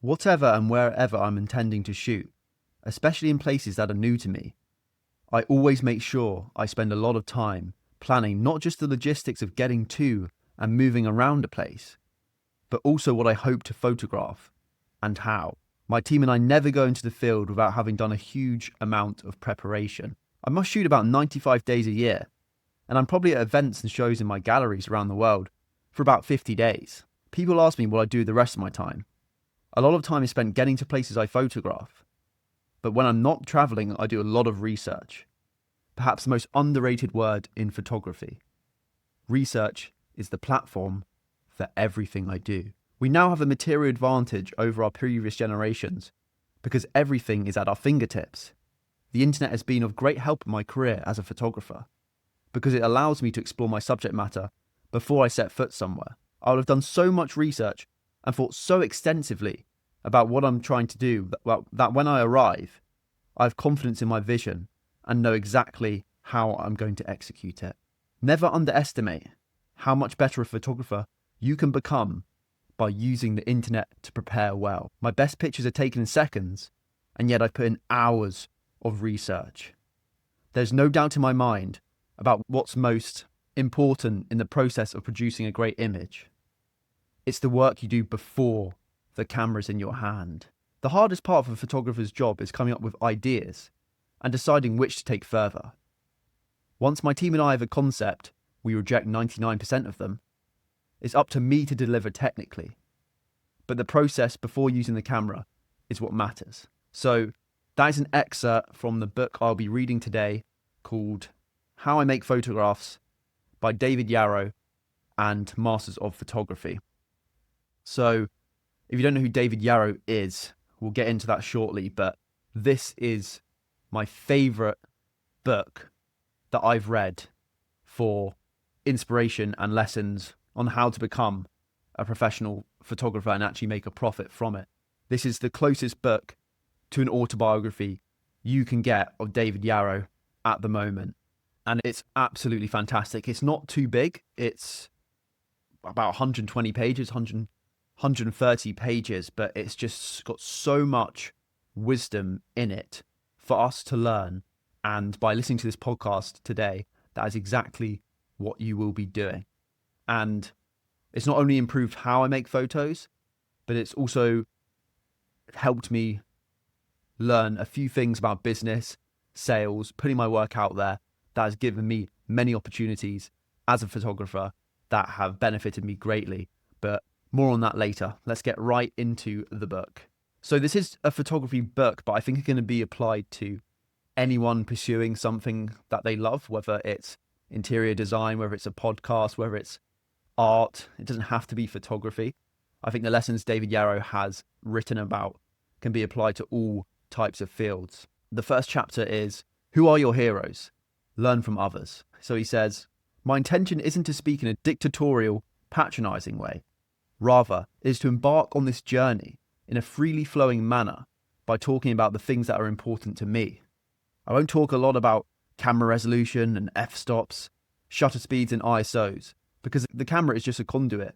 Whatever and wherever I'm intending to shoot, especially in places that are new to me, I always make sure I spend a lot of time planning not just the logistics of getting to and moving around a place, but also what I hope to photograph and how. My team and I never go into the field without having done a huge amount of preparation. I must shoot about 95 days a year, and I'm probably at events and shows in my galleries around the world for about 50 days. People ask me what I do the rest of my time. A lot of time is spent getting to places I photograph, but when I'm not traveling, I do a lot of research. Perhaps the most underrated word in photography. Research is the platform for everything I do. We now have a material advantage over our previous generations because everything is at our fingertips. The internet has been of great help in my career as a photographer because it allows me to explore my subject matter before I set foot somewhere. I would have done so much research and thought so extensively about what I'm trying to do that when I arrive, I have confidence in my vision and know exactly how I'm going to execute it. Never underestimate how much better a photographer you can become by using the internet to prepare well. My best pictures are taken in seconds, and yet I've put in hours of research. There's no doubt in my mind about what's most important in the process of producing a great image. It's the work you do before the camera's in your hand. The hardest part of a photographer's job is coming up with ideas and deciding which to take further. Once my team and I have a concept, we reject 99% of them. It's up to me to deliver technically. But the process before using the camera is what matters. So that is an excerpt from the book I'll be reading today called How I Make Photographs by David Yarrow and Masters of Photography. So if you don't know who David Yarrow is, we'll get into that shortly, but this is my favorite book that I've read for inspiration and lessons on how to become a professional photographer and actually make a profit from it. This is the closest book to an autobiography you can get of David Yarrow at the moment. And it's absolutely fantastic. It's not too big. It's about 120 pages, 130 pages, but it's just got so much wisdom in it for us to learn. And by listening to this podcast today, that is exactly what you will be doing. And it's not only improved how I make photos, but it's also helped me learn a few things about business, sales, putting my work out there. That has given me many opportunities as a photographer that have benefited me greatly. But more on that later. Let's get right into the book. So this is a photography book, but I think it's going to be applied to anyone pursuing something that they love, whether it's interior design, whether it's a podcast, whether it's art. It doesn't have to be photography. I think the lessons David Yarrow has written about can be applied to all types of fields. The first chapter is, who are your heroes? Learn from others. So he says, my intention isn't to speak in a dictatorial, patronizing way. Rather, it is to embark on this journey in a freely flowing manner by talking about the things that are important to me. I won't talk a lot about camera resolution and f-stops, shutter speeds and ISOs, because the camera is just a conduit.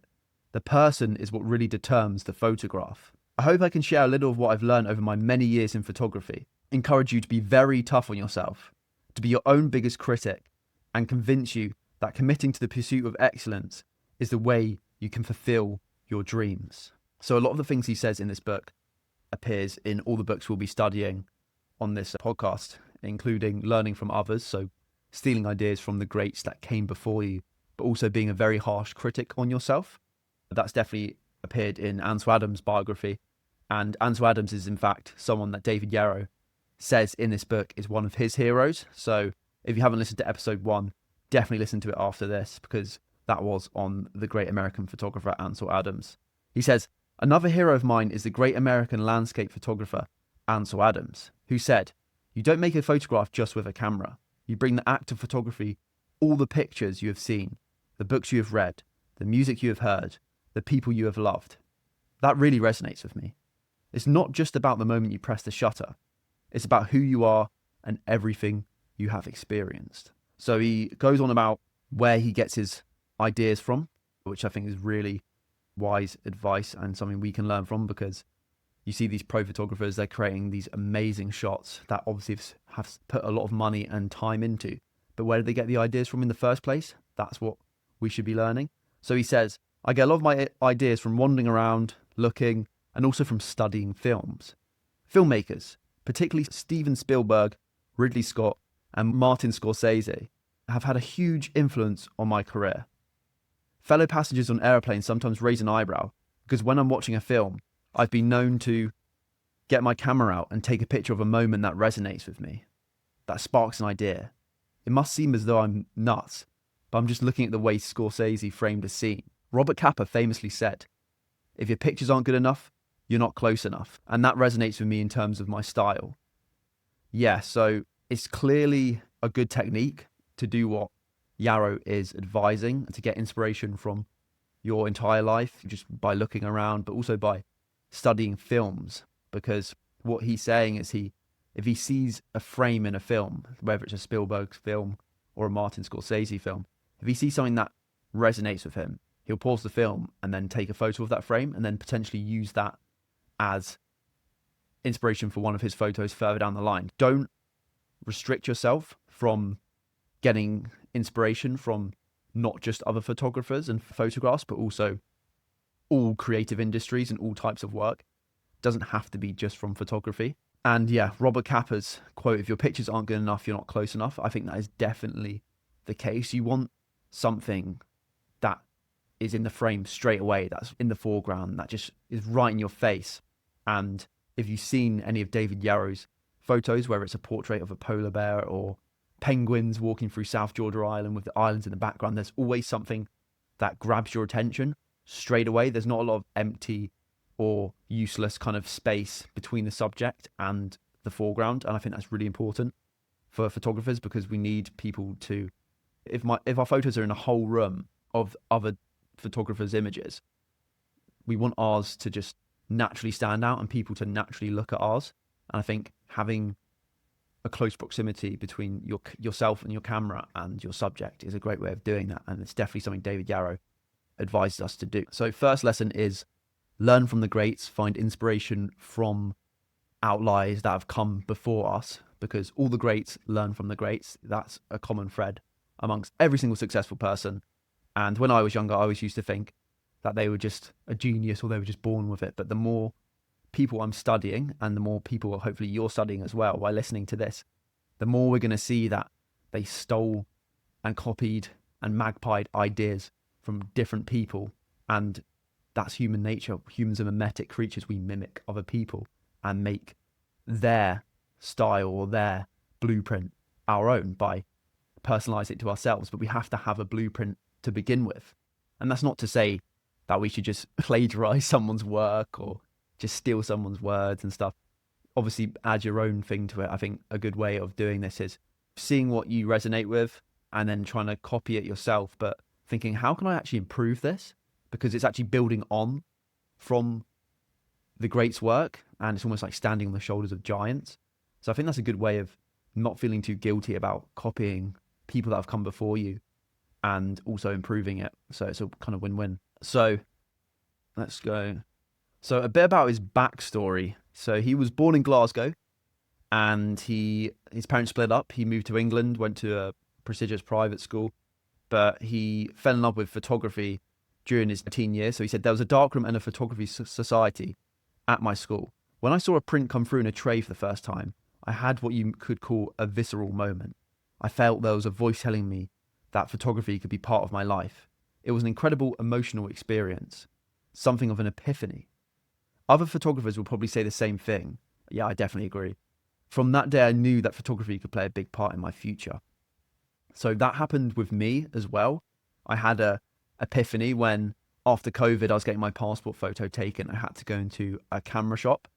The person is what really determines the photograph. I hope I can share a little of what I've learned over my many years in photography, encourage you to be very tough on yourself, to be your own biggest critic, and convince you that committing to the pursuit of excellence is the way you can fulfill your dreams. So a lot of the things he says in this book appears in all the books we'll be studying on this podcast, including learning from others, so stealing ideas from the greats that came before you, but also being a very harsh critic on yourself. That's definitely appeared in Ansel Adams' biography, and Ansel Adams is in fact someone that David Yarrow says in this book is one of his heroes. So if you haven't listened to episode 1, definitely listen to it after this, because that was on the great American photographer Ansel Adams. He says, another hero of mine is the great American landscape photographer Ansel Adams, who said, you don't make a photograph just with a camera. You bring the act of photography, all the pictures you have seen, the books you have read, the music you have heard, the people you have loved. That really resonates with me. It's not just about the moment you press the shutter. It's about who you are and everything you have experienced. So he goes on about where he gets his ideas from, which I think is really wise advice and something we can learn from, because You see these pro photographers, they're creating these amazing shots that obviously have put a lot of money and time into. But where did they get the ideas from in the first place? That's what we should be learning. So he says, I get a lot of my ideas from wandering around, looking, and also from studying films. Filmmakers, particularly Steven Spielberg, Ridley Scott, and Martin Scorsese, have had a huge influence on my career. Fellow passengers on airplanes sometimes raise an eyebrow because when I'm watching a film, I've been known to get my camera out and take a picture of a moment that resonates with me, that sparks an idea. It must seem as though I'm nuts, but I'm just looking at the way Scorsese framed a scene. Robert Capa famously said, if your pictures aren't good enough, you're not close enough. And that resonates with me in terms of my style. Yeah, so it's clearly a good technique to do what Yarrow is advising, to get inspiration from your entire life, just by looking around, but also by studying films. Because what he's saying is if he sees a frame in a film, whether it's a Spielberg film or a Martin Scorsese film, if he sees something that resonates with him, he'll pause the film and then take a photo of that frame and then potentially use that as inspiration for one of his photos further down the line. Don't restrict yourself from getting inspiration from not just other photographers and photographs, but also all creative industries and all types of work. It doesn't have to be just from photography. And yeah, Robert Capa's quote, if your pictures aren't good enough, you're not close enough. I think that is definitely the case. You want something that is in the frame straight away, that's in the foreground, that just is right in your face. And if you've seen any of David Yarrow's photos, whether it's a portrait of a polar bear or penguins walking through South Georgia Island with the islands in the background, there's always something that grabs your attention straight away. There's not a lot of empty or useless kind of space between the subject and the foreground. And I think that's really important for photographers, because we need people to, if our photos are in a whole room of other photographers' images, we want ours to just naturally stand out and people to naturally look at ours. And I think having a close proximity between yourself and your camera and your subject is a great way of doing that. And it's definitely something David Yarrow advises us to do. So first lesson is learn from the greats, find inspiration from outliers that have come before us, because all the greats learn from the greats. That's a common thread amongst every single successful person. And when I was younger, I always used to think that they were just a genius or they were just born with it. But the more people I'm studying, and the more people hopefully you're studying as well by listening to this, the more we're going to see that they stole and copied and magpied ideas from different people. And that's human nature. Humans are mimetic creatures. We mimic other people and make their style or their blueprint our own by personalizing it to ourselves. But we have to have a blueprint to begin with. And that's not to say that we should just plagiarize someone's work or just steal someone's words and stuff. Obviously, add your own thing to it. I think a good way of doing this is seeing what you resonate with and then trying to copy it yourself, but thinking, how can I actually improve this? Because it's actually building on from the greats' work, and it's almost like standing on the shoulders of giants. So I think that's a good way of not feeling too guilty about copying people that have come before you and also improving it. So it's a kind of win-win. So let's go. So a bit about his backstory. So he was born in Glasgow and his parents split up. He moved to England, went to a prestigious private school, but he fell in love with photography during his teen years. So he said, there was a darkroom and a photography society at my school. When I saw a print come through in a tray for the first time, I had what you could call a visceral moment. I felt there was a voice telling me that photography could be part of my life. It was an incredible emotional experience, something of an epiphany. Other photographers will probably say the same thing. Yeah, I definitely agree. From that day, I knew that photography could play a big part in my future. So that happened with me as well. I had a epiphany when, after COVID, I was getting my passport photo taken. I had to go into a camera shop.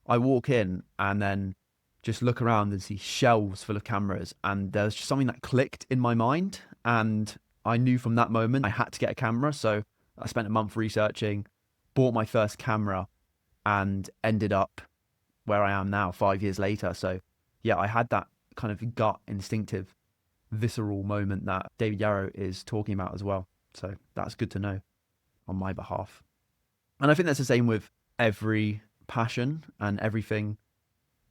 I walk in and then just look around and see shelves full of cameras. And there's just something that clicked in my mind. And I knew from that moment I had to get a camera. So I spent a month researching, bought my first camera, and ended up where I am now 5 years later. So yeah, I had that kind of gut instinctive, visceral moment that David Yarrow is talking about as well. So that's good to know on my behalf. And I think that's the same with every passion and everything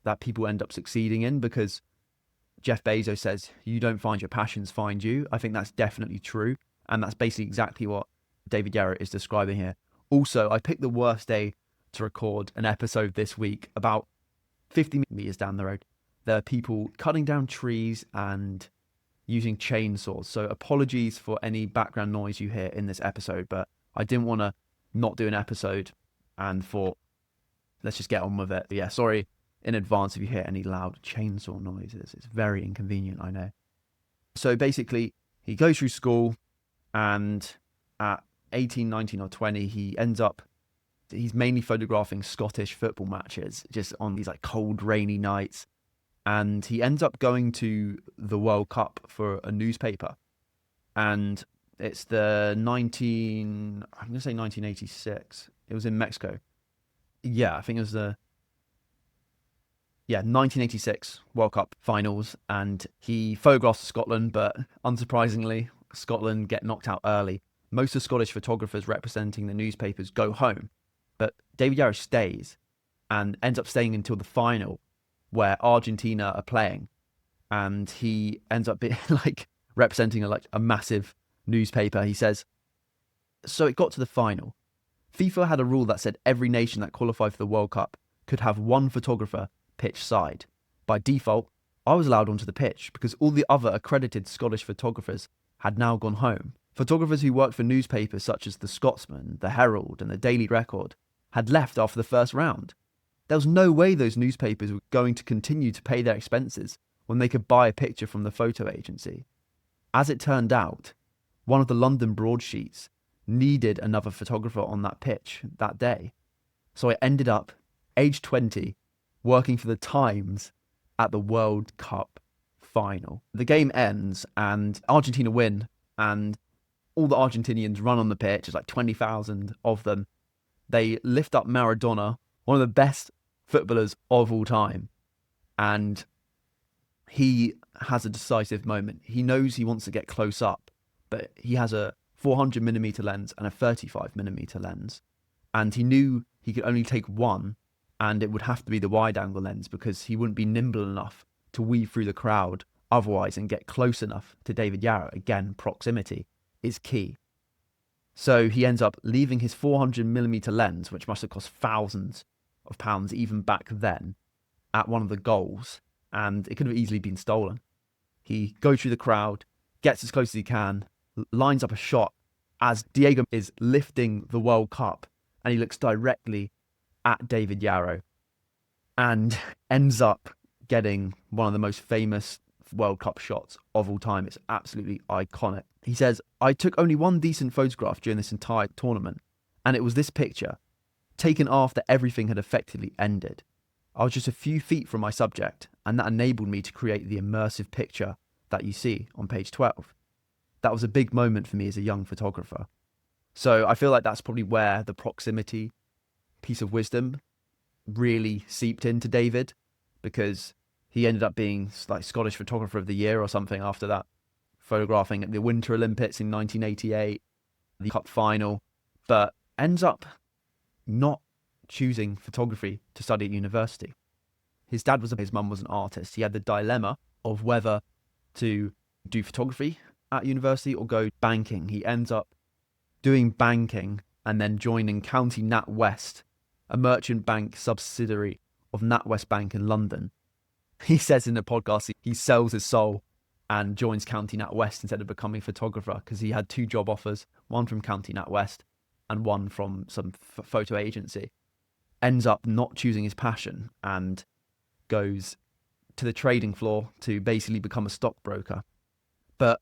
that people end up succeeding in, because Jeff Bezos says, you don't find your passions, find you. I think that's definitely true. And that's basically exactly what David Yarrow is describing here. Also, I picked the worst day to record an episode this week. About 50 meters down the road, there are people cutting down trees and using chainsaws. So apologies for any background noise you hear in this episode, but I didn't want to not do an episode and thought, let's just get on with it. But yeah, sorry in advance if you hear any loud chainsaw noises. It's very inconvenient, I know. So basically, he goes through school, and at 18, 19 or 20, he's mainly photographing Scottish football matches just on these like cold, rainy nights. And he ends up going to the World Cup for a newspaper. And it's I'm going to say 1986. It was in Mexico. Yeah, I think it was 1986 World Cup finals. And he photographs Scotland, but unsurprisingly, Scotland get knocked out early. Most of the Scottish photographers representing the newspapers go home, but David Yarrow stays and ends up staying until the final, where Argentina are playing, and he ends up being like representing a massive newspaper. He says, so it got to the final. FIFA had a rule that said every nation that qualified for the World Cup could have one photographer pitch side. By default, I was allowed onto the pitch because all the other accredited Scottish photographers had now gone home. Photographers who worked for newspapers such as the Scotsman, the Herald and the Daily Record had left after the first round. There was no way those newspapers were going to continue to pay their expenses when they could buy a picture from the photo agency. As it turned out, one of the London broadsheets needed another photographer on that pitch that day. So I ended up, age 20, working for the Times at the World Cup final. The game ends and Argentina win, and all the Argentinians run on the pitch. There's like 20,000 of them. They lift up Maradona, one of the best footballers of all time, and he has a decisive moment. He knows he wants to get close up, but he has a 400mm lens and a 35mm lens, and he knew he could only take one, and it would have to be the wide angle lens because he wouldn't be nimble enough to weave through the crowd otherwise and get close enough to David Yarrow. Again, proximity is key. So he ends up leaving his 400mm lens, which must have cost thousands of pounds even back then, at one of the goals, and it could have easily been stolen. He goes through the crowd, gets as close as he can, lines up a shot as Diego is lifting the World Cup, and he looks directly at David Yarrow and ends up getting one of the most famous World Cup shots of all time. It's absolutely iconic. He says, I took only one decent photograph during this entire tournament, and it was this picture, taken after everything had effectively ended. I was just a few feet from my subject, and that enabled me to create the immersive picture that you see on page 12. That was a big moment for me as a young photographer. So I feel like that's probably where the proximity piece of wisdom really seeped into David, because he ended up being like Scottish Photographer of the Year or something after that, photographing at the Winter Olympics in 1988, the Cup final, but ends up not choosing photography to study at university. His mum was an artist. He had the dilemma of whether to do photography at university or go banking. He ends up doing banking and then joining County NatWest, a merchant bank subsidiary of NatWest Bank in London. He says in the podcast he sells his soul and joins County NatWest instead of becoming a photographer because he had two job offers, one from County NatWest and one from some photo agency. Ends up not choosing his passion and goes to the trading floor to basically become a stockbroker. But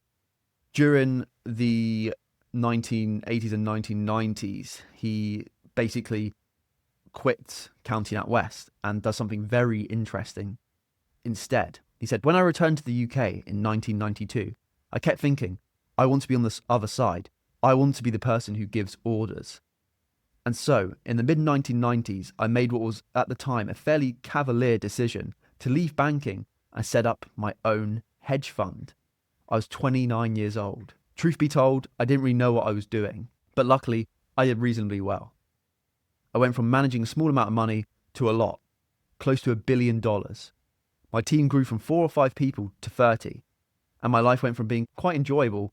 during the 1980s and 1990s, he basically quits County NatWest and does something very interesting instead. He said, when I returned to the UK in 1992, I kept thinking, I want to be on this other side. I want to be the person who gives orders. And so, in the mid-1990s, I made what was, at the time, a fairly cavalier decision to leave banking and set up my own hedge fund. I was 29 years old. Truth be told, I didn't really know what I was doing, but luckily, I did reasonably well. I went from managing a small amount of money to a lot, close to $1 billion. My team grew from 4 or 5 people to 30, and my life went from being quite enjoyable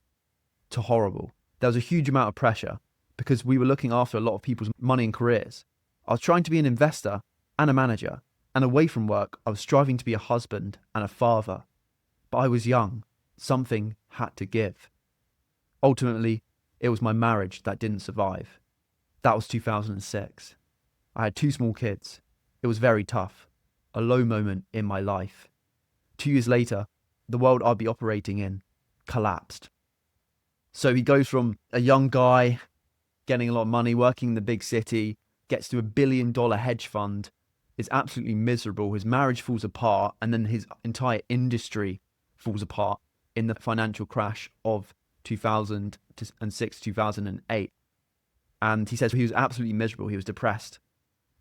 to horrible. There was a huge amount of pressure because we were looking after a lot of people's money and careers. I was trying to be an investor and a manager, and away from work, I was striving to be a husband and a father. But I was young. Something had to give. Ultimately, it was my marriage that didn't survive. That was 2006. I had 2 small kids. It was very tough. A low moment in my life. 2 years later, the world I'd be operating in collapsed. So he goes from a young guy getting a lot of money, working in the big city, gets to $1 billion hedge fund, is absolutely miserable. His marriage falls apart, and then his entire industry falls apart in the financial crash of 2006, 2008. And he says he was absolutely miserable. He was depressed.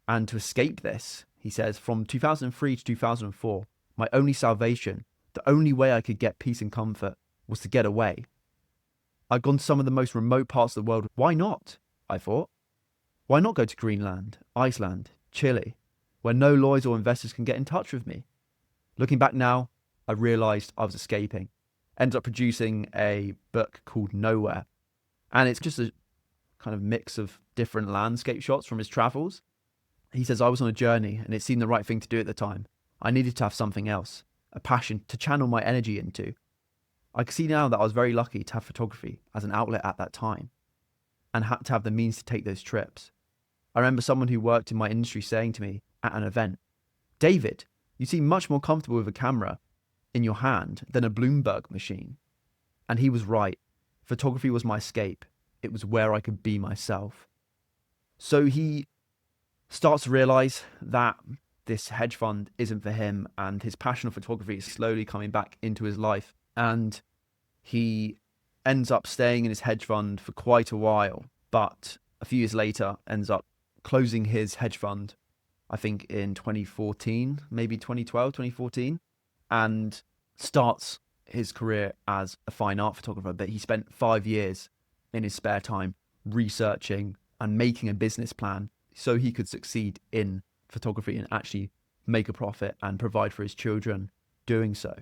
And to escape this, he says, from 2003 to 2004, my only salvation, the only way I could get peace and comfort, was to get away. I'd gone to some of the most remote parts of the world. Why not? I thought. Why not go to Greenland, Iceland, Chile, where no lawyers or investors can get in touch with me? Looking back now, I realised I was escaping. Ended up producing a book called Nowhere. And it's just a kind of mix of different landscape shots from his travels. He says, I was on a journey and it seemed the right thing to do at the time. I needed to have something else, a passion to channel my energy into. I can see now that I was very lucky to have photography as an outlet at that time and had to have the means to take those trips. I remember someone who worked in my industry saying to me at an event, David, you seem much more comfortable with a camera in your hand than a Bloomberg machine. And he was right. Photography was my escape. It was where I could be myself. So he starts to realize that this hedge fund isn't for him, and his passion of photography is slowly coming back into his life. And he ends up staying in his hedge fund for quite a while, but a few years later ends up closing his hedge fund, I think in 2014, maybe 2012, 2014, and starts his career as a fine art photographer. But he spent 5 years in his spare time researching and making a business plan so he could succeed in photography and actually make a profit and provide for his children doing so.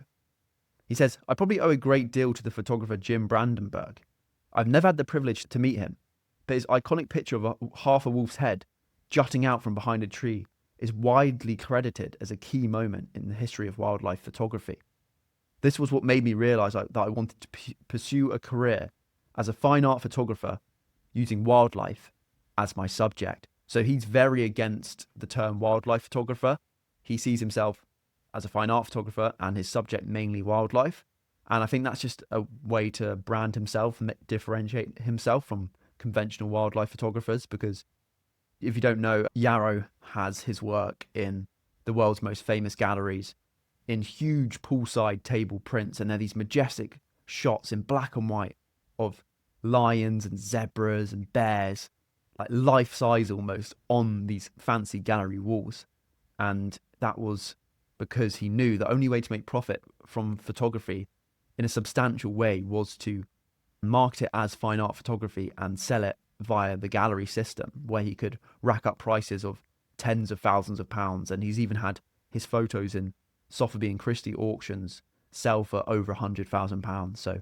He says, I probably owe a great deal to the photographer Jim Brandenburg. I've never had the privilege to meet him, but his iconic picture of half a wolf's head jutting out from behind a tree is widely credited as a key moment in the history of wildlife photography. This was what made me realise that I wanted to pursue a career as a fine art photographer using wildlife as my subject. So he's very against the term wildlife photographer. He sees himself as a fine art photographer and his subject mainly wildlife. And I think that's just a way to brand himself and differentiate himself from conventional wildlife photographers, because if you don't know, Yarrow has his work in the world's most famous galleries in huge poolside table prints, and they're these majestic shots in black and white of lions and zebras and bears, like life-size almost, on these fancy gallery walls. And that was because he knew the only way to make profit from photography in a substantial way was to market it as fine art photography and sell it via the gallery system, where he could rack up prices of tens of thousands of pounds. And he's even had his photos in Sotheby and Christie auctions sell for over £100,000. So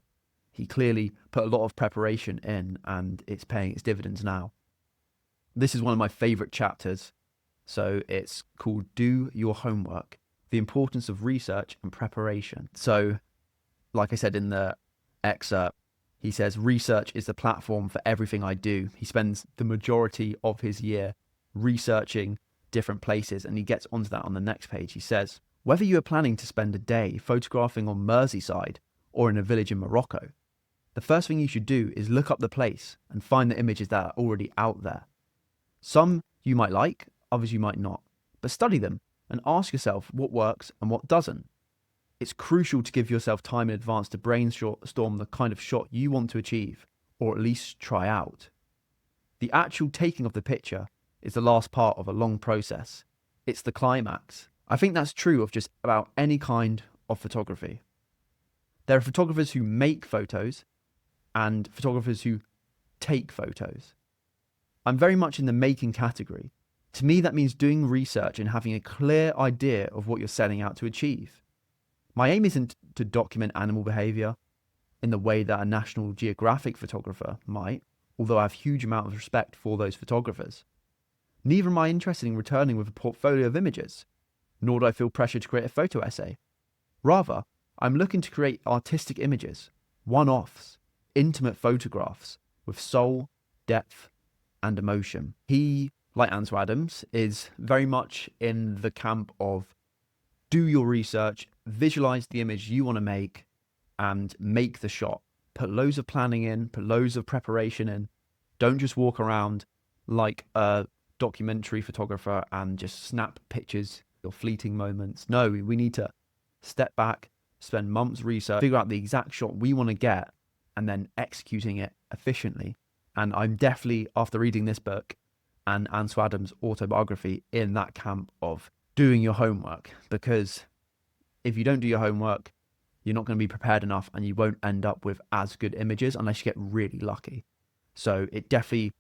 he clearly put a lot of preparation in, and it's paying its dividends now. This is one of my favourite chapters. So it's called Do Your Homework, the importance of research and preparation. So, like I said in the excerpt, he says, research is the platform for everything I do. He spends the majority of his year researching different places, and he gets onto that on the next page. He says, whether you are planning to spend a day photographing on Merseyside or in a village in Morocco, the first thing you should do is look up the place and find the images that are already out there. Some you might like, others you might not, but study them and ask yourself what works and what doesn't. It's crucial to give yourself time in advance to brainstorm the kind of shot you want to achieve, or at least try out. The actual taking of the picture is the last part of a long process. It's the climax. I think that's true of just about any kind of photography. There are photographers who make photos and photographers who take photos. I'm very much in the making category. To me, that means doing research and having a clear idea of what you're setting out to achieve. My aim isn't to document animal behavior in the way that a National Geographic photographer might, although I have huge amount of respect for those photographers. Neither am I interested in returning with a portfolio of images, nor do I feel pressure to create a photo essay. Rather, I'm looking to create artistic images, one-offs, intimate photographs with soul, depth, and emotion. He, like Ansel Adams, is very much in the camp of do your research, visualize the image you want to make, and make the shot. Put loads of planning in, put loads of preparation in. Don't just walk around like a documentary photographer and just snap pictures or fleeting moments. No, we need to step back, spend months research, figure out the exact shot we want to get, and then executing it efficiently. And I'm definitely, after reading this book and Ansel Adams' autobiography, in that camp of doing your homework, because if you don't do your homework, you're not going to be prepared enough and you won't end up with as good images unless you get really lucky. So it definitely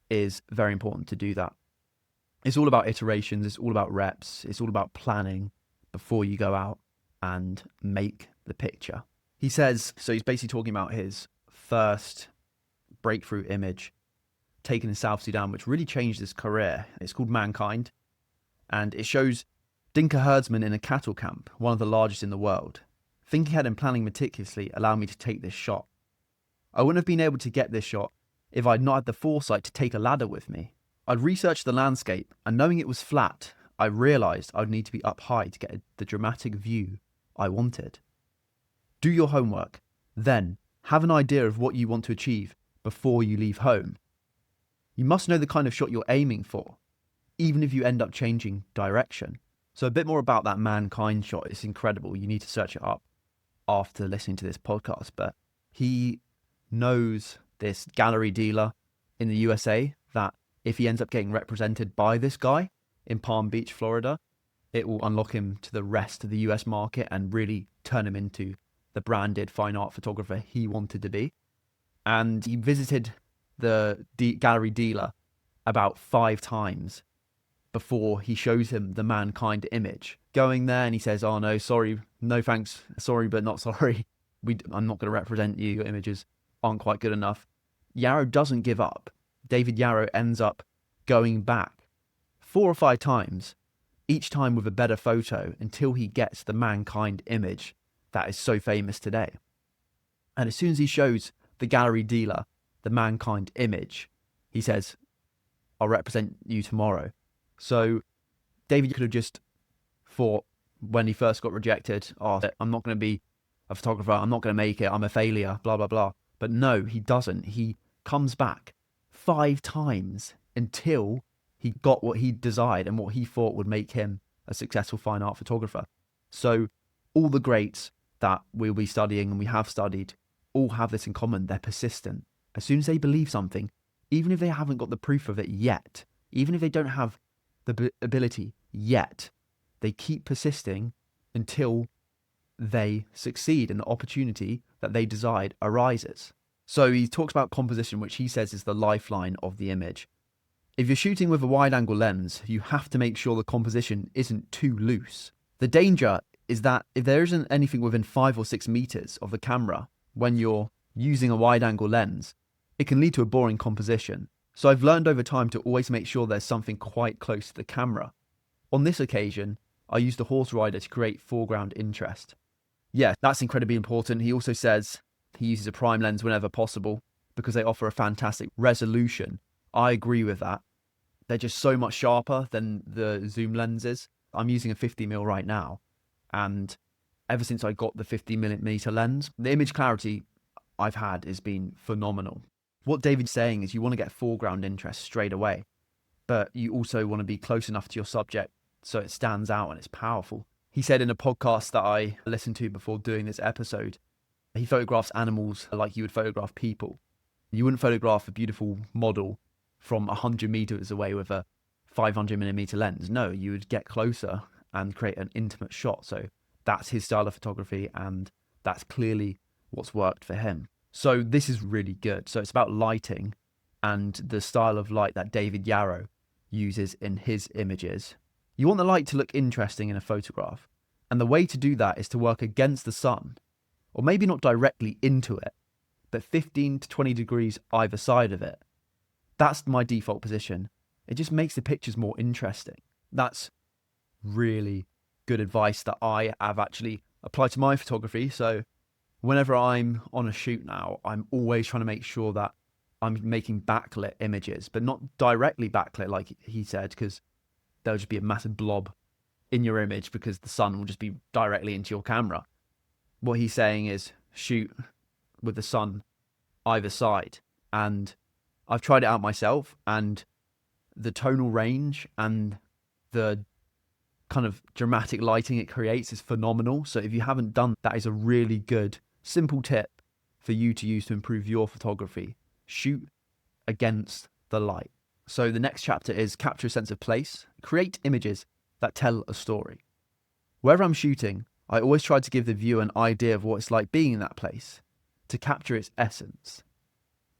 is very important to do that. It's all about iterations. It's all about reps. It's all about planning before you go out and make the picture. He says, so he's basically talking about his first breakthrough image taken in South Sudan, which really changed his career. It's called Mankind. And it shows Dinka herdsmen in a cattle camp, one of the largest in the world. Thinking ahead and planning meticulously allowed me to take this shot. I wouldn't have been able to get this shot if I'd not had the foresight to take a ladder with me. I'd researched the landscape, and knowing it was flat, I realised I'd need to be up high to get the dramatic view I wanted. Do your homework, then have an idea of what you want to achieve before you leave home. You must know the kind of shot you're aiming for, even if you end up changing direction. So a bit more about that Mankind shot. It's incredible. You need to search it up after listening to this podcast. But he knows this gallery dealer in the USA that if he ends up getting represented by this guy in Palm Beach, Florida, it will unlock him to the rest of the US market and really turn him into the branded fine art photographer he wanted to be. And he visited the gallery dealer about 5 times before he shows him the Mankind image. Going there and he says, oh no, sorry, no thanks, sorry but not sorry. I'm not going to represent you, your images aren't quite good enough. Yarrow doesn't give up. David Yarrow ends up going back 4 or 5 times, each time with a better photo, until he gets the Mankind image that is so famous today. And as soon as he shows the gallery dealer the Mankind image, he says, I'll represent you tomorrow. So David could have just thought when he first got rejected, oh, I'm not going to be a photographer, I'm not going to make it, I'm a failure, blah, blah, blah. But no, he doesn't. He comes back 5 times until he got what he desired and what he thought would make him a successful fine art photographer. So all the greats that we'll be studying and we have studied all have this in common. They're persistent. As soon as they believe something, even if they haven't got the proof of it yet, even if they don't have the ability yet, they keep persisting until they succeed and the opportunity that they desired arises. So he talks about composition, which he says is the lifeline of the image. If you're shooting with a wide-angle lens, you have to make sure the composition isn't too loose. The danger is that if there isn't anything within 5 or 6 meters of the camera when you're using a wide-angle lens, it can lead to a boring composition. So I've learned over time to always make sure there's something quite close to the camera. On this occasion, I used a horse rider to create foreground interest. Yeah, that's incredibly important. He also says he uses a prime lens whenever possible because they offer a fantastic resolution. I agree with that. They're just so much sharper than the zoom lenses. I'm using a 50mm right now, and ever since I got the 50mm lens, the image clarity I've had has been phenomenal. What David's saying is you want to get foreground interest straight away, but you also want to be close enough to your subject so it stands out and it's powerful. He said in a podcast that I listened to before doing this episode, he photographs animals like you would photograph people. You wouldn't photograph a beautiful model from 100 meters away with a 500mm lens. No, you would get closer and create an intimate shot. So that's his style of photography, and that's clearly what's worked for him. So this is really good. So it's about lighting and the style of light that David Yarrow uses in his images. You want the light to look interesting in a photograph, and the way to do that is to work against the sun, or maybe not directly into it, but 15 to 20 degrees either side of it. That's my default position. It just makes the pictures more interesting. That's really good advice that I have actually applied to my photography. So whenever I'm on a shoot now, I'm always trying to make sure that I'm making backlit images, but not directly backlit like he said, because there'll just be a massive blob in your image because the sun will just be directly into your camera. What he's saying is shoot with the sun either side. And I've tried it out myself, and the tonal range and the kind of dramatic lighting it creates is phenomenal. So if you haven't done that, is a really good, simple tip for you to use to improve your photography. Shoot against the light. So the next chapter is capture a sense of place. Create images that tell a story. Wherever I'm shooting, I always try to give the viewer an idea of what it's like being in that place, to capture its essence.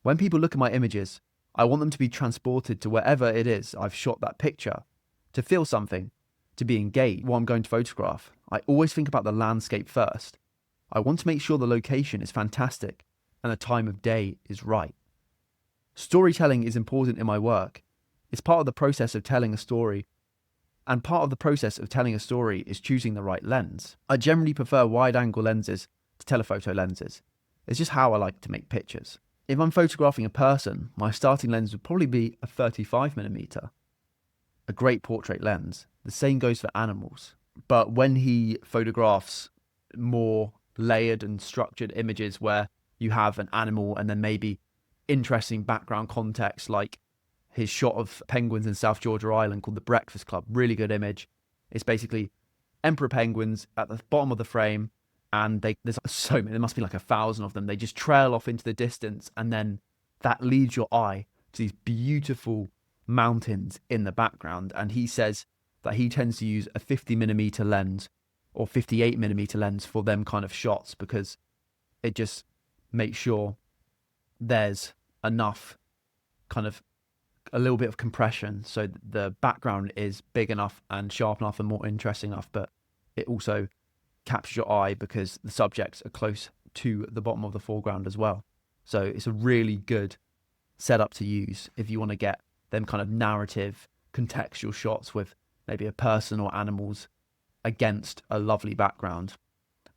When people look at my images, I want them to be transported to wherever it is I've shot that picture, to feel something, to be engaged while I'm going to photograph. I always think about the landscape first. I want to make sure the location is fantastic and the time of day is right. Storytelling is important in my work. It's part of the process of telling a story, and part of the process of telling a story is choosing the right lens. I generally prefer wide-angle lenses to telephoto lenses. It's just how I like to make pictures. If I'm photographing a person, my starting lens would probably be a 35mm, a great portrait lens. The same goes for animals. But when he photographs more layered and structured images where you have an animal and then maybe interesting background context, like his shot of penguins in South Georgia Island called the Breakfast Club, really good image. It's basically emperor penguins at the bottom of the frame, and there's so many, there must be like 1,000 of them. They just trail off into the distance, and then that leads your eye to these beautiful mountains in the background. And he says that he tends to use a 50mm lens or 58mm lens for them kind of shots, because it just makes sure there's enough kind of a little bit of compression, so the background is big enough and sharp enough and more interesting enough, but it also captures your eye because the subjects are close to the bottom of the foreground as well. So it's a really good setup to use if you want to get them kind of narrative, contextual shots with maybe a person or animals against a lovely background.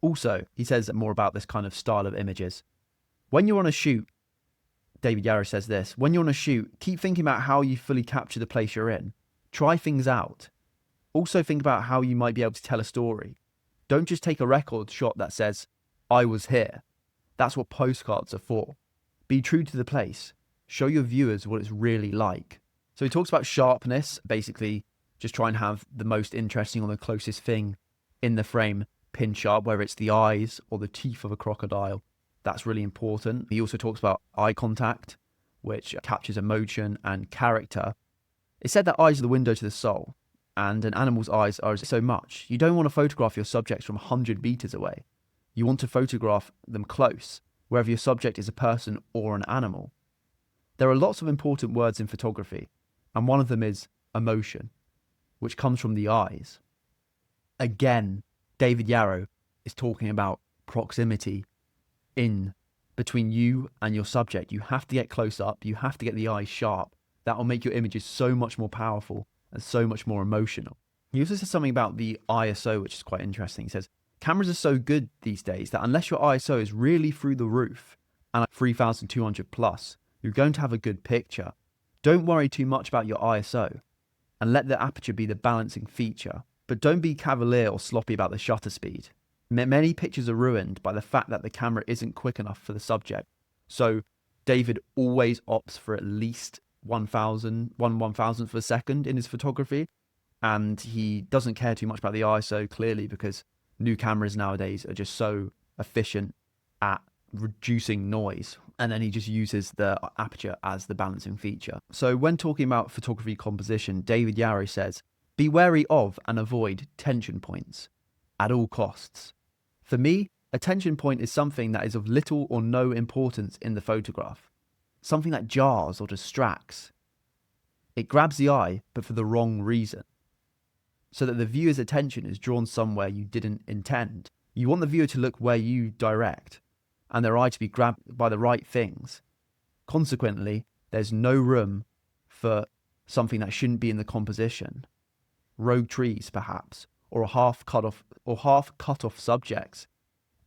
Also, he says more about this kind of style of images. When you're on a shoot, David Yarrow says this, when you're on a shoot, keep thinking about how you fully capture the place you're in. Try things out. Also think about how you might be able to tell a story. Don't just take a record shot that says, I was here. That's what postcards are for. Be true to the place. Show your viewers what it's really like. So he talks about sharpness, basically just try and have the most interesting or the closest thing in the frame pin sharp, whether it's the eyes or the teeth of a crocodile. That's really important. He also talks about eye contact, which captures emotion and character. It's said that eyes are the window to the soul, and an animal's eyes are so much. You don't want to photograph your subjects from 100 meters away. You want to photograph them close, whether your subject is a person or an animal. There are lots of important words in photography, and one of them is emotion, which comes from the eyes. Again, David Yarrow is talking about proximity in between you and your subject. You have to get close up. You have to get the eyes sharp. That will make your images so much more powerful and so much more emotional. He also says something about the ISO, which is quite interesting. He says, cameras are so good these days that unless your ISO is really through the roof and like 3,200 plus, you're going to have a good picture. Don't worry too much about your ISO and let the aperture be the balancing feature. But don't be cavalier or sloppy about the shutter speed. Many pictures are ruined by the fact that the camera isn't quick enough for the subject. So David always opts for at least 1,000th of a second in his photography. And he doesn't care too much about the ISO, clearly, because new cameras nowadays are just so efficient at reducing noise. And then he just uses the aperture as the balancing feature. So when talking about photography composition, David Yarrow says, be wary of and avoid tension points at all costs. For me, a tension point is something that is of little or no importance in the photograph, something that jars or distracts. It grabs the eye, but for the wrong reason, so that the viewer's attention is drawn somewhere you didn't intend. You want the viewer to look where you direct, and their eye to be grabbed by the right things. Consequently, there's no room for something that shouldn't be in the composition. Rogue trees, perhaps, or half cut off subjects.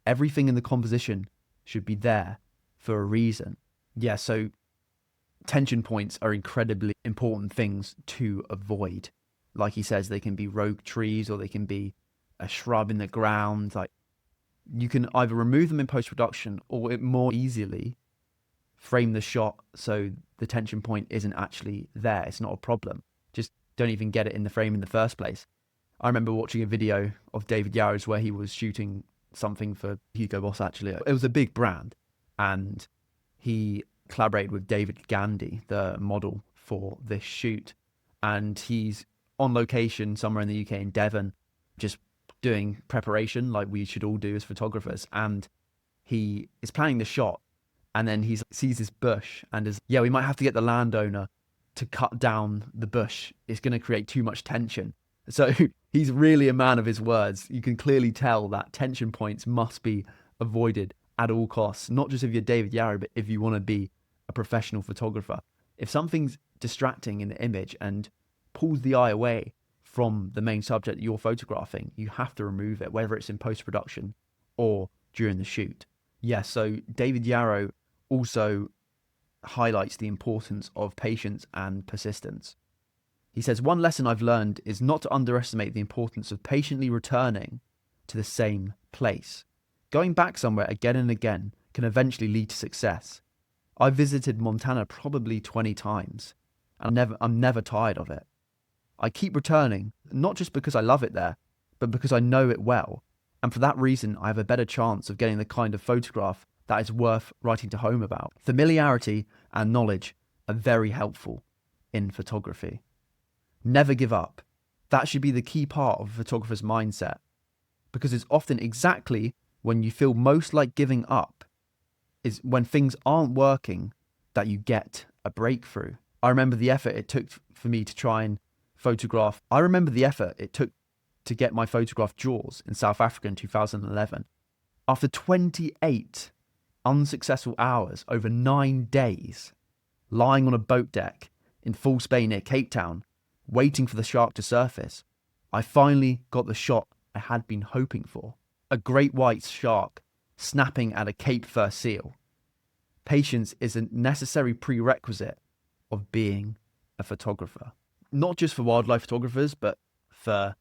Everything in the composition should be there for a reason. Yeah, so tension points are incredibly important things to avoid. Like he says, they can be rogue trees or they can be a shrub in the ground. Like, you can either remove them in post-production or more easily frame the shot so the tension point isn't actually there. It's not a problem. Just don't even get it in the frame in the first place. I remember watching a video of David Yarrow's where he was shooting something for Hugo Boss, actually. It was a big brand, and he collaborated with David Gandy, the model for this shoot. And he's on location somewhere in the UK in Devon, just doing preparation like we should all do as photographers. And he is planning the shot, and then he sees this bush and is, we might have to get the landowner to cut down the bush. It's going to create too much tension. So he's really a man of his words. You can clearly tell that tension points must be avoided at all costs, not just if you're David Yarrow, but if you want to be a professional photographer. If something's distracting in the image and pulls the eye away from the main subject that you're photographing, you have to remove it, whether it's in post-production or during the shoot. So David Yarrow also highlights the importance of patience and persistence. He says, one lesson I've learned is not to underestimate the importance of patiently returning to the same place. Going back somewhere again and again can eventually lead to success. I've visited Montana probably 20 times, and I'm never tired of it. I keep returning, not just because I love it there, but because I know it well. And for that reason, I have a better chance of getting the kind of photograph that is worth writing to home about. Familiarity and knowledge are very helpful in photography. Never give up. That should be the key part of a photographer's mindset, because it's often exactly when you feel most like giving up, is when things aren't working, that you get a breakthrough. I remember the effort it took for me to try and photograph. I remember the effort it took to get my photograph Jaws in South Africa in 2011. After 28 unsuccessful hours over 9 days, lying on a boat deck in False Bay near Cape Town, waiting for the shark to surface, I finally got the shot I had been hoping for. A great white shark snapping at a Cape fur seal. Patience is a necessary prerequisite of being a photographer. Not just for wildlife photographers, but for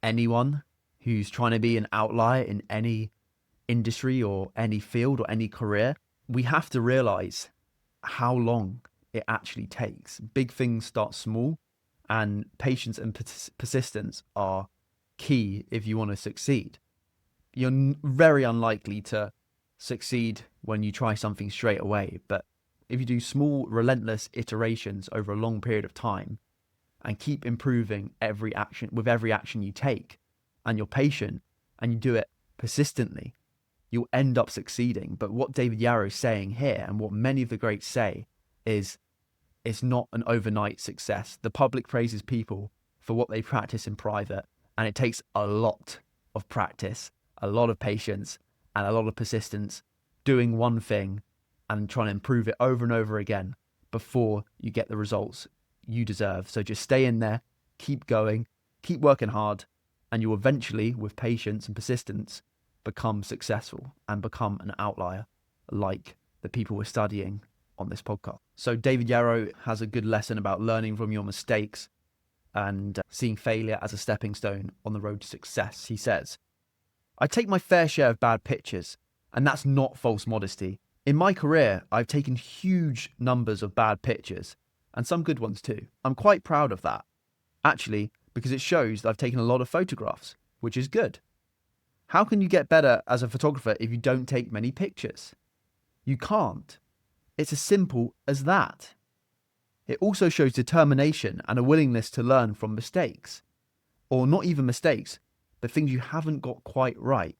anyone who's trying to be an outlier in any industry or any field or any career. We have to realize how long it actually takes. Big things start small, and patience and persistence are key if you want to succeed. You're very unlikely to succeed when you try something straight away, but if you do small, relentless iterations over a long period of time and keep improving every action you take, and you're patient and you do it persistently, you'll end up succeeding. But what David Yarrow is saying here, and what many of the greats say, is it's not an overnight success. The public praises people for what they practice in private, and it takes a lot of practice, a lot of patience, and a lot of persistence doing one thing and trying to improve it over and over again before you get the results you deserve. So just stay in there, keep going, keep working hard, and you eventually, with patience and persistence, become successful and become an outlier like the people we're studying on this podcast. So David Yarrow has a good lesson about learning from your mistakes and seeing failure as a stepping stone on the road to success. He says, I take my fair share of bad pictures, and that's not false modesty. In my career, I've taken huge numbers of bad pictures, and some good ones too. I'm quite proud of that, actually, because it shows that I've taken a lot of photographs, which is good. How can you get better as a photographer if you don't take many pictures? You can't. It's as simple as that. It also shows determination and a willingness to learn from mistakes. Or not even mistakes, but things you haven't got quite right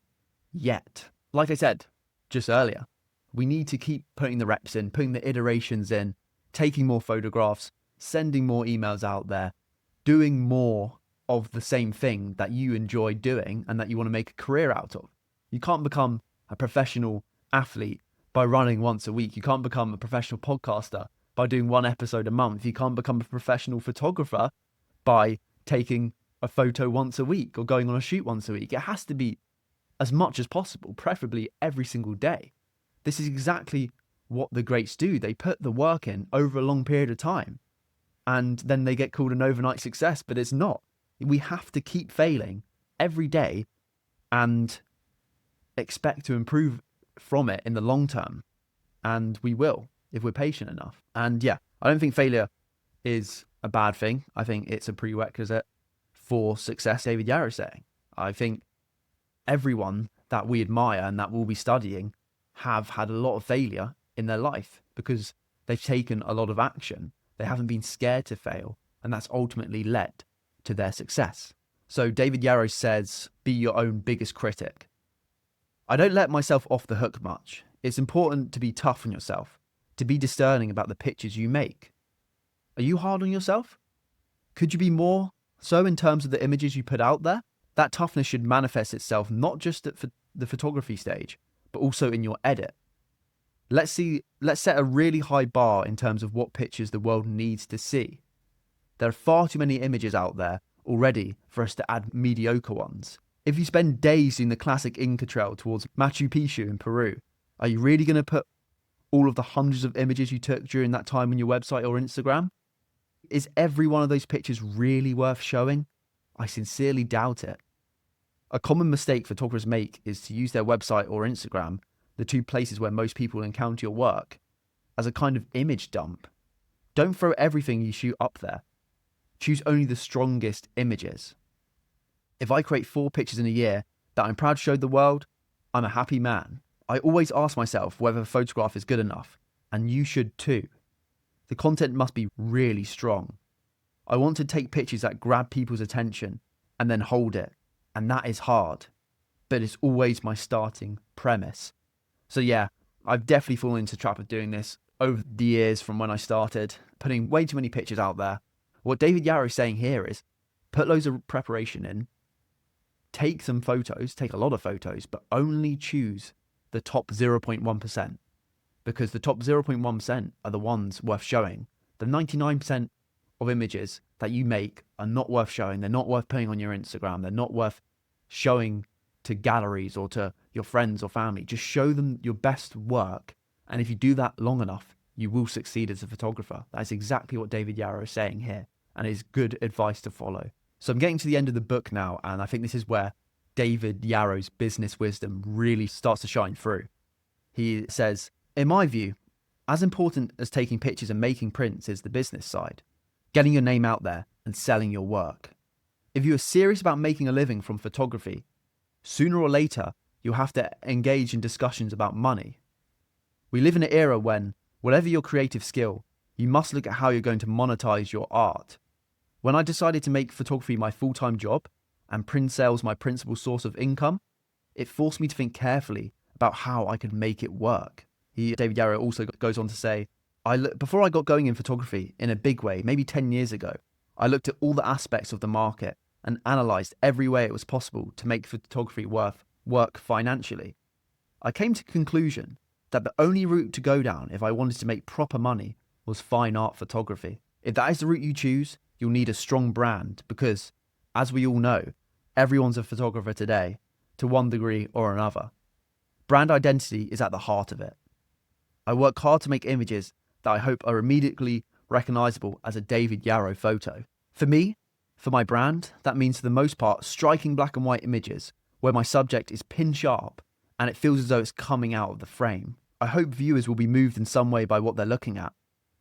yet. Like I said just earlier, we need to keep putting the reps in, putting the iterations in, taking more photographs, sending more emails out there, doing more of the same thing that you enjoy doing and that you want to make a career out of. You can't become a professional athlete by running once a week. You can't become a professional podcaster by doing one episode a month. You can't become a professional photographer by taking a photo once a week or going on a shoot once a week. It has to be as much as possible, preferably every single day. This is exactly what the greats do. They put the work in over a long period of time and then they get called an overnight success, but it's not. We have to keep failing every day and expect to improve from it in the long term. And we will if we're patient enough. And yeah, I don't think failure is a bad thing. I think it's a prerequisite for success, David Yarrow saying. I think everyone that we admire and that we'll be studying have had a lot of failure in their life because they've taken a lot of action. They haven't been scared to fail, and that's ultimately led to their success. So David Yarrow says, be your own biggest critic. I don't let myself off the hook much. It's important to be tough on yourself, to be discerning about the pictures you make. Are you hard on yourself? Could you be more so in terms of the images you put out there? That toughness should manifest itself not just at the photography stage, but also in your edit. Let's set a really high bar in terms of what pictures the world needs to see. There are far too many images out there already for us to add mediocre ones. If you spend days doing the classic Inca trail towards Machu Picchu in Peru, are you really going to put all of the hundreds of images you took during that time on your website or Instagram? Is every one of those pictures really worth showing? I sincerely doubt it. A common mistake photographers make is to use their website or Instagram, the two places where most people encounter your work, as a kind of image dump. Don't throw everything you shoot up there. Choose only the strongest images. If I create 4 pictures in a year that I'm proud to show the world, I'm a happy man. I always ask myself whether a photograph is good enough, and you should too. The content must be really strong. I want to take pictures that grab people's attention and then hold it, and that is hard, but it's always my starting premise. So yeah, I've definitely fallen into the trap of doing this over the years from when I started, putting way too many pictures out there. What David Yarrow is saying here is put loads of preparation in, take some photos, take a lot of photos, but only choose the top 0.1%, because the top 0.1% are the ones worth showing. The 99% of images that you make are not worth showing. They're not worth putting on your Instagram. They're not worth showing to galleries or to your friends or family. Just show them your best work. And if you do that long enough, you will succeed as a photographer. That's exactly what David Yarrow is saying here, and is good advice to follow. So I'm getting to the end of the book now, and I think this is where David Yarrow's business wisdom really starts to shine through. He says, in my view, as important as taking pictures and making prints is the business side, getting your name out there and selling your work. If you are serious about making a living from photography, sooner or later, you'll have to engage in discussions about money. We live in an era when, whatever your creative skill, you must look at how you're going to monetize your art. When I decided to make photography my full-time job and print sales my principal source of income, it forced me to think carefully about how I could make it work. David Yarrow also goes on to say, before I got going in photography in a big way, maybe 10 years ago, I looked at all the aspects of the market and analysed every way it was possible to make photography work financially. I came to the conclusion that the only route to go down if I wanted to make proper money was fine art photography. If that is the route you choose, you'll need a strong brand because, as we all know, everyone's a photographer today, to one degree or another. Brand identity is at the heart of it. I work hard to make images that I hope are immediately recognizable as a David Yarrow photo. For me, for my brand, that means for the most part striking black and white images where my subject is pin sharp and it feels as though it's coming out of the frame. I hope viewers will be moved in some way by what they're looking at.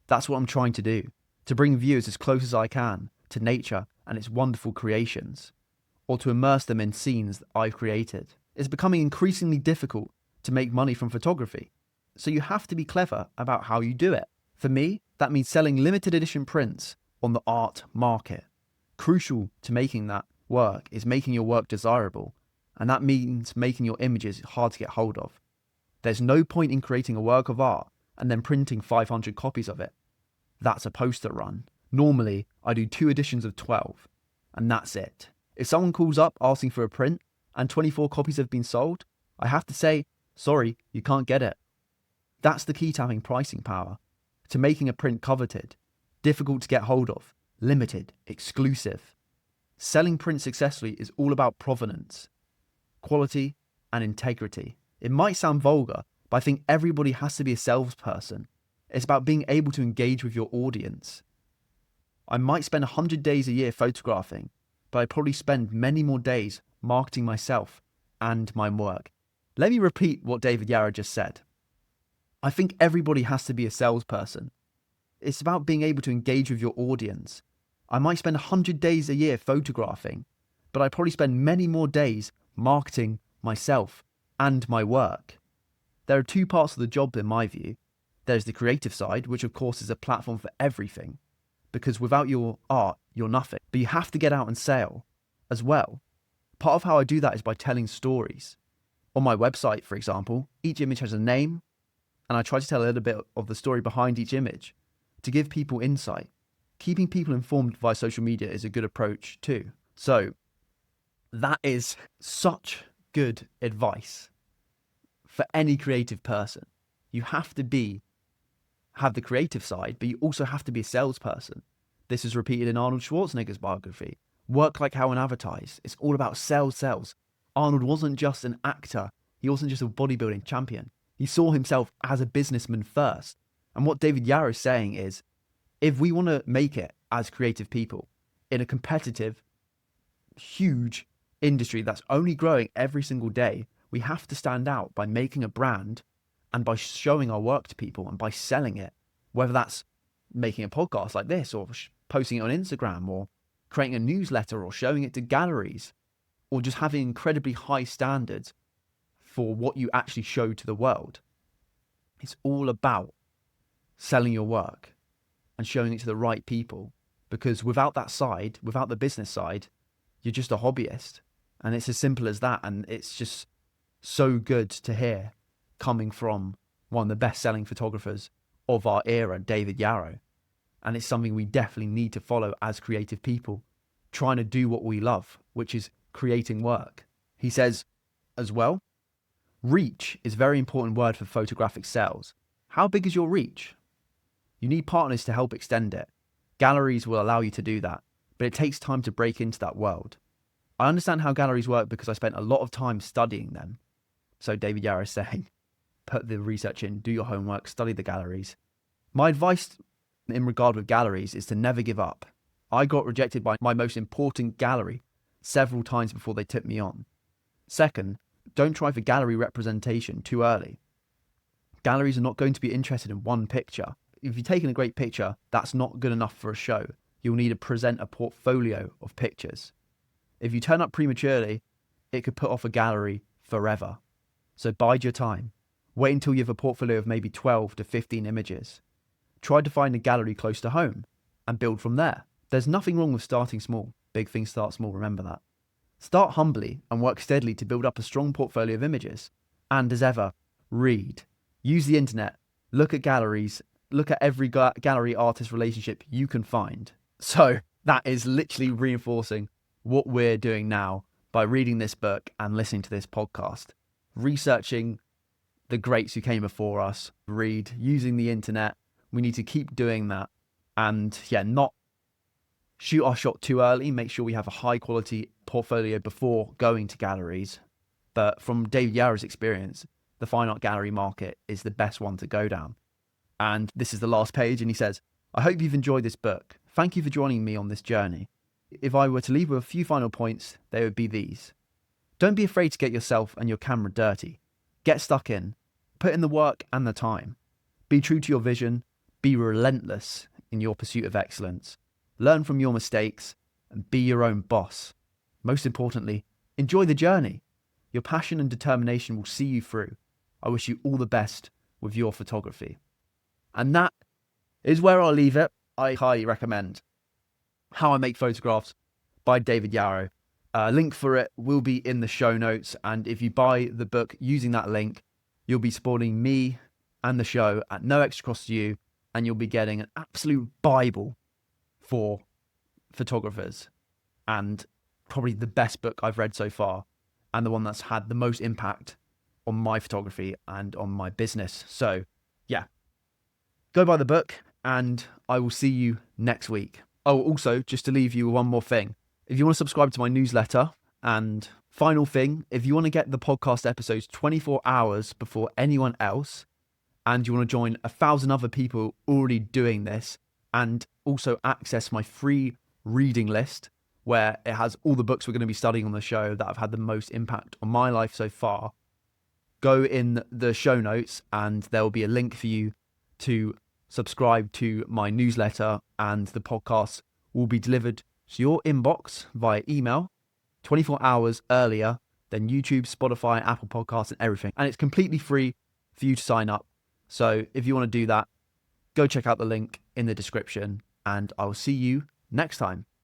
That's what I'm trying to do, to bring viewers as close as I can to nature and its wonderful creations, or to immerse them in scenes that I've created. It's becoming increasingly difficult to make money from photography, so you have to be clever about how you do it. For me, that means selling limited edition prints on the art market. Crucial to making that work is making your work desirable, and that means making your images hard to get hold of. There's no point in creating a work of art and then printing 500 copies of it. That's a poster run. Normally, I do 2 editions of 12, and that's it. If someone calls up asking for a print and 24 copies have been sold, I have to say, sorry, you can't get it. That's the key to having pricing power, to making a print coveted, difficult to get hold of, limited, exclusive. Selling print successfully is all about provenance, quality, and integrity. It might sound vulgar, but I think everybody has to be a salesperson. It's about being able to engage with your audience. I might spend 100 days a year photographing, but I probably spend many more days marketing myself and my work. Let me repeat what David Yarrow just said. I think everybody has to be a salesperson. It's about being able to engage with your audience. I might spend 100 days a year photographing, but I probably spend many more days marketing myself and my work. There are 2 parts of the job in my view. There's the creative side, which of course is a platform for everything, because without your art, you're nothing. But you have to get out and sell as well. Part of how I do that is by telling stories. On my website, for example, each image has a name, and I try to tell a little bit of the story behind each image to give people insight. Keeping people informed via social media is a good approach too. So that is such good advice for any creative person. You have to have the creative side, but you also have to be a salesperson. This is repeated in Arnold Schwarzenegger's biography. Work like how and advertise. It's all about sales. Arnold wasn't just an actor. He wasn't just a bodybuilding champion. He saw himself as a businessman first. And what David Yarrow is saying is, if we want to make it as creative people in a competitive, huge industry that's only growing every single day, we have to stand out by making a brand and by showing our work to people and by selling it, whether that's making a podcast like this or posting it on Instagram or creating a newsletter or showing it to galleries or just having incredibly high standards for what you actually show to the world. It's all about selling your work and showing it to the right people, because without that side, without the business side, you're just a hobbyist. And it's as simple as that. And it's just so good to hear coming from one of the best-selling photographers of our era, David Yarrow. And it's something we definitely need to follow as creative people, trying to do what we love, which is creating work. He says as well, reach is a very important word for photographic sales. How big is your reach? You need partners to help extend it. Galleries will allow you to do that, but it takes time to break into that world. I understand how galleries work because I spent a lot of time studying them. So David Yarrow is saying, put the research in, do your homework, study the galleries. My advice in regard with galleries is to never give up. I got rejected by my most important gallery several times before they took me on. Second, don't try for gallery representation too early. Galleries are not going to be interested in one picture. If you've taken a great picture, that's not good enough for a show. You'll need to present a portfolio of pictures. If you turn up prematurely, it could put off a gallery forever. So bide your time. Wait until you have a portfolio of maybe 12 to 15 images. Try to find a gallery close to home and build from there. There's nothing wrong with starting small. Big things start small, remember that. Start humbly and work steadily to build up a strong portfolio of images. And as ever, read. Use the internet. Look at galleries. Look at every gallery artist relationship you can find. So that is literally reinforcing what we're doing now by reading this book and listening to this podcast. Researching the greats who came before us. Read. Using the internet. We need to keep doing that. And not shoot our shot too early. Make sure we have a high quality portfolio before going to galleries. But from David Yarrow's experience, the fine art gallery market is the best one to go down. And this is the last page, and he says, I hope you've enjoyed this book. Thank you for joining me on this journey. If I were to leave with a few final points, they would be these. Don't be afraid to get yourself and your camera dirty. Get stuck in. Put in the work and the time. Be true to your vision. Be relentless in your pursuit of excellence. Learn from your mistakes and be your own boss. Most importantly, enjoy the journey. Your passion and determination will see you through. I wish you all the best with your photography. And that is where I'll leave it. I highly recommend How I Make Photographs by David Yarrow. Link for it will be in the show notes. And if you buy the book using that link, you'll be supporting me and the show at no extra cost to you. And you'll be getting an absolute Bible for photographers, and probably the best book I've read so far, and the one that's had the most impact on my photography and on my business. So yeah, go buy the book, and I will see you next week. Oh, also, just to leave you with one more thing. If you want to subscribe to my newsletter, and final thing, if you want to get the podcast episodes 24 hours before anyone else, and you want to join 1,000 other people already doing this, and also access my free reading list, where it has all the books we're going to be studying on the show that have had the most impact on my life so far, go in the show notes and there will be a link for you to subscribe to my newsletter, and the podcast will be delivered to your inbox via email 24 hours earlier than YouTube, Spotify, Apple Podcasts, and everything. And it's completely free for you to sign up. So if you want to do that, go check out the link in the description, and I'll see you next time.